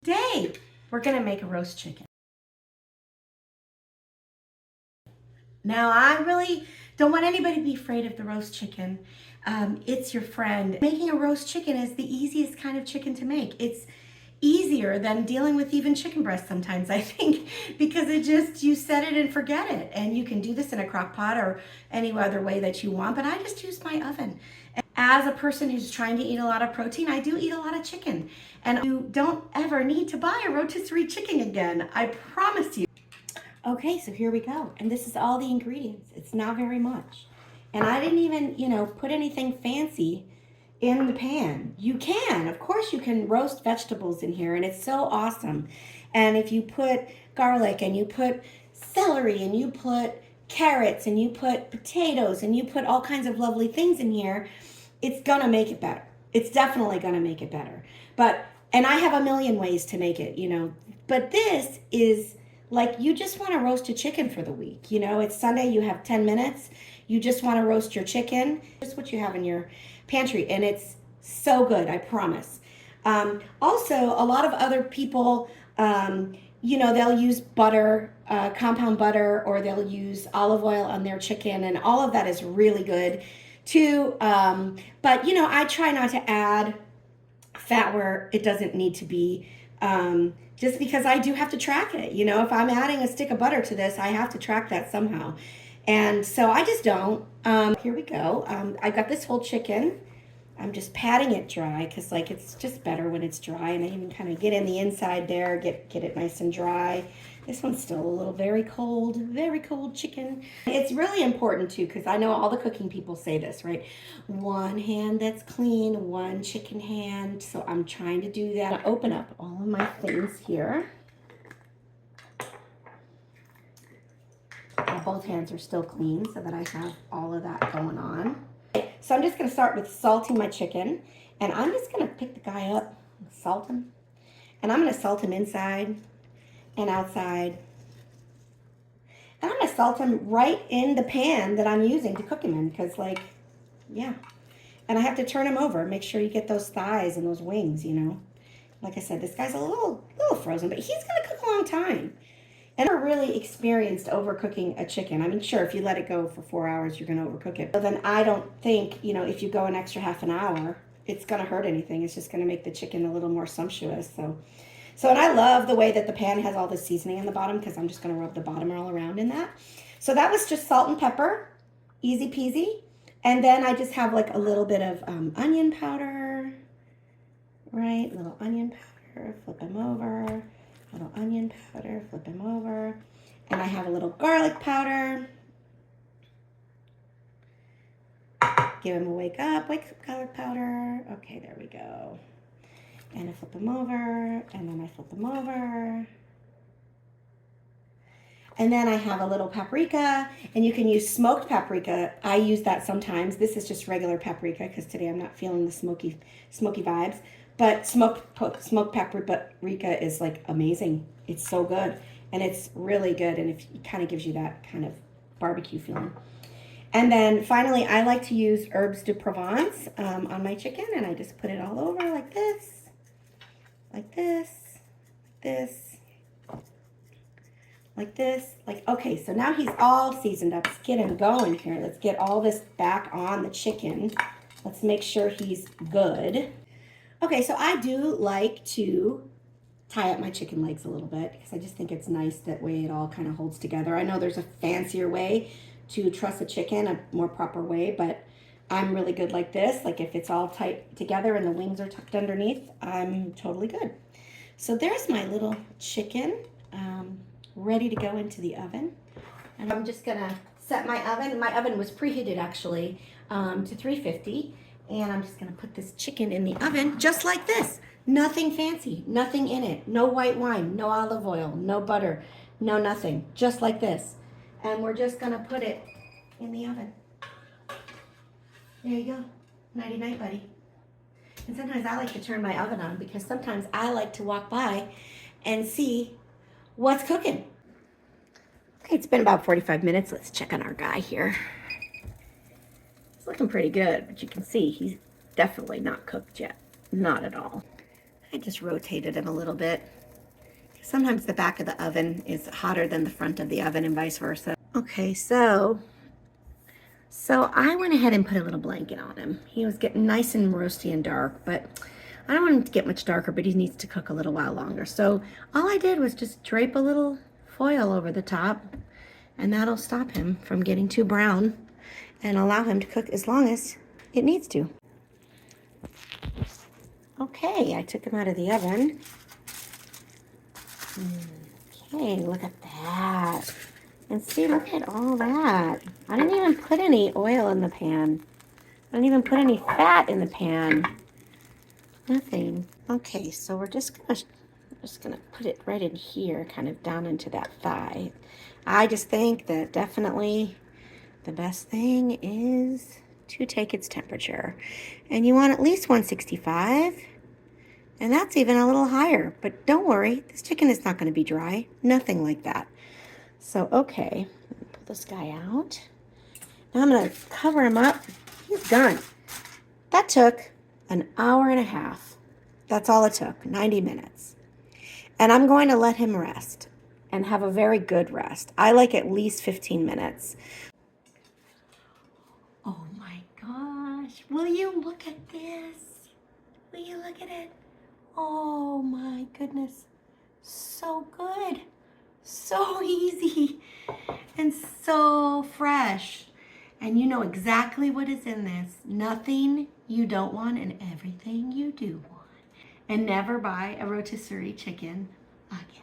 Today, we're gonna make a roast chicken. Now, I really don't want anybody to be afraid of the roast chicken. It's your friend. Making a roast chicken is the easiest kind of chicken to make. It's easier than dealing with even chicken breast sometimes, I think, because you set it and forget it. And you can do this in a crock pot or any other way that you want, but I just use my oven. As a person who's trying to eat a lot of protein, I do eat a lot of chicken. And you don't ever need to buy a rotisserie chicken again, I promise you. Okay, so here we go. And this is all the ingredients. It's not very much. And I didn't even, put anything fancy in the pan. You can, of course you can roast vegetables in here, and it's so awesome. And if you put garlic and you put celery and you put carrots and you put potatoes and you put all kinds of lovely things in here, it's gonna make it better. It's definitely gonna make it better. And I have a million ways to make it, but this is like, you just want to roast a chicken for the week. It's Sunday, you have 10 minutes. You just want to roast your chicken. Just what you have in your pantry. And it's so good, I promise. Also, a lot of other people, they'll use butter, compound butter, or they'll use olive oil on their chicken. And all of that is really good too. But, I try not to add fat where it doesn't need to be. Just because I do have to track it. If I'm adding a stick of butter to this, I have to track that somehow. And so I just don't. Here we go. I've got this whole chicken. I'm just patting it dry because it's just better when it's dry. And I even kind of get in the inside there, get it nice and dry. This one's still a little very cold chicken. It's really important too, because I know all the cooking people say this, right? One hand that's clean, one chicken hand. So I'm trying to do that. I open up all of my things here. Both hands are still clean so that I have all of that going on. So I'm just gonna start with salting my chicken, and I'm just gonna pick the guy up, salt him, and I'm gonna salt him inside and outside. And I'm gonna salt him right in the pan that I'm using to cook him in, because yeah. And I have to turn him over, make sure you get those thighs and those wings, Like I said, this guy's a little frozen, but he's gonna cook a long time. And I'm really experienced overcooking a chicken. I mean, sure, if you let it go for 4 hours, you're gonna overcook it. But then I don't think, if you go an extra half an hour, it's gonna hurt anything. It's just gonna make the chicken a little more sumptuous. So, and I love the way that the pan has all the seasoning in the bottom, because I'm just going to rub the bottom all around in that. So that was just salt and pepper, easy peasy. And then I just have a little bit of onion powder, right? Little onion powder, flip them over. Little onion powder, flip them over. And I have a little garlic powder. Give him a wake up garlic powder. Okay, there we go. And I flip them over, and then I flip them over. And then I have a little paprika, and you can use smoked paprika. I use that sometimes. This is just regular paprika, because today I'm not feeling the smoky vibes. But smoked paprika is amazing. It's so good, and it's really good, and it kind of gives you that kind of barbecue feeling. And then finally, I like to use herbs de Provence on my chicken, and I just put it all over like this. Like this, okay, so now he's all seasoned up. Let's get him going here. Let's get all this back on the chicken. Let's make sure he's good. Okay, so I do like to tie up my chicken legs a little bit, because I just think it's nice that way it all kind of holds together. I know there's a fancier way to truss a chicken, a more proper way, but I'm really good like this. If it's all tight together and the wings are tucked underneath, I'm totally good. So there's my little chicken ready to go into the oven. And I'm just gonna set my oven. My oven was preheated actually to 350. And I'm just gonna put this chicken in the oven just like this. Nothing fancy, nothing in it. No white wine, no olive oil, no butter, no nothing. Just like this. And we're just gonna put it in the oven. There you go. Nighty night, buddy. And sometimes I like to turn my oven on, because sometimes I like to walk by and see what's cooking. Okay, it's been about 45 minutes. Let's check on our guy here. It's looking pretty good, but you can see he's definitely not cooked yet. Not at all. I just rotated him a little bit. Sometimes the back of the oven is hotter than the front of the oven and vice versa. Okay, so I went ahead and put a little blanket on him. He was getting nice and roasty and dark, but I don't want him to get much darker, but he needs to cook a little while longer. So all I did was just drape a little foil over the top, and that'll stop him from getting too brown and allow him to cook as long as it needs to. Okay, I took him out of the oven. Okay, look at that. And see, look at all that. I didn't even put any oil in the pan. I didn't even put any fat in the pan. Nothing. Okay, so we're just gonna put it right in here, kind of down into that thigh. I just think that definitely the best thing is to take its temperature. And you want at least 165. And that's even a little higher. But don't worry, this chicken is not going to be dry. Nothing like that. So, okay, pull this guy out. Now I'm going to cover him up. He's done. That took an hour and a half. That's all it took, 90 minutes. And I'm going to let him rest and have a very good rest. I like at least 15 minutes. Oh my gosh. Will you look at this? Will you look at it? Oh my goodness. So good. So easy. And so fresh. And you know exactly what is in this. Nothing you don't want and everything you do want. And never buy a rotisserie chicken again.